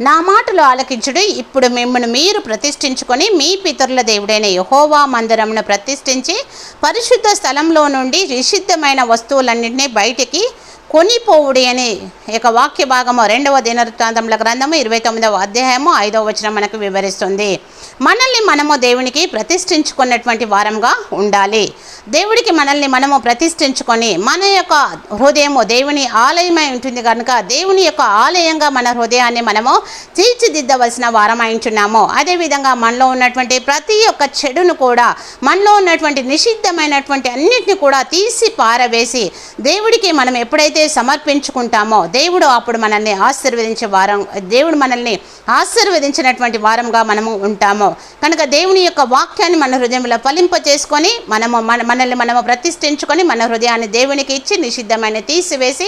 నా మాటలు ఆలకించుడి. ఇప్పుడు మిమ్మల్ని మీరు ప్రతిష్ఠించుకొని మీ పితరుల దేవుడైన యెహోవా మందిరమును ప్రతిష్ఠించి పరిశుద్ధ స్థలంలో నుండి నిషిద్ధమైన వస్తువులన్నింటినీ బయటికి కొనిపోవుడి అని ఇక వాక్య భాగము 2వ దినవృత్తాంతముల గ్రంథము 29వ అధ్యాయము 5వ వచనం మనకు వివరిస్తుంది. మనల్ని మనము దేవునికి ప్రతిష్ఠించుకున్నటువంటి వారంగా ఉండాలి. దేవుడికి మనల్ని మనము ప్రతిష్ఠించుకొని మన యొక్క హృదయము దేవుని ఆలయమై ఉంటుంది కనుక దేవుని యొక్క ఆలయంగా మన హృదయాన్ని మనము తీర్చిదిద్దవలసిన వారమై ఉంటున్నాము. అదేవిధంగా మనలో ఉన్నటువంటి ప్రతి ఒక్క చెడును కూడా, మనలో ఉన్నటువంటి నిషిద్ధమైనటువంటి అన్నిటిని కూడా తీసి పారవేసి దేవుడికి మనం ఎప్పుడైతే సమర్పించుకుంటామో దేవుడు అప్పుడు మనల్ని దేవుడు మనల్ని ఆశీర్వదించినటువంటి వారంగా మనము ఉంటాము. కనుక దేవుని యొక్క వాక్యాన్ని మన హృదయంలో ఫలింప చేసుకొని మనల్ని మనము ప్రతిష్ఠించుకొని మన హృదయాన్ని దేవునికి ఇచ్చి నిషిద్ధమైన తీసివేసి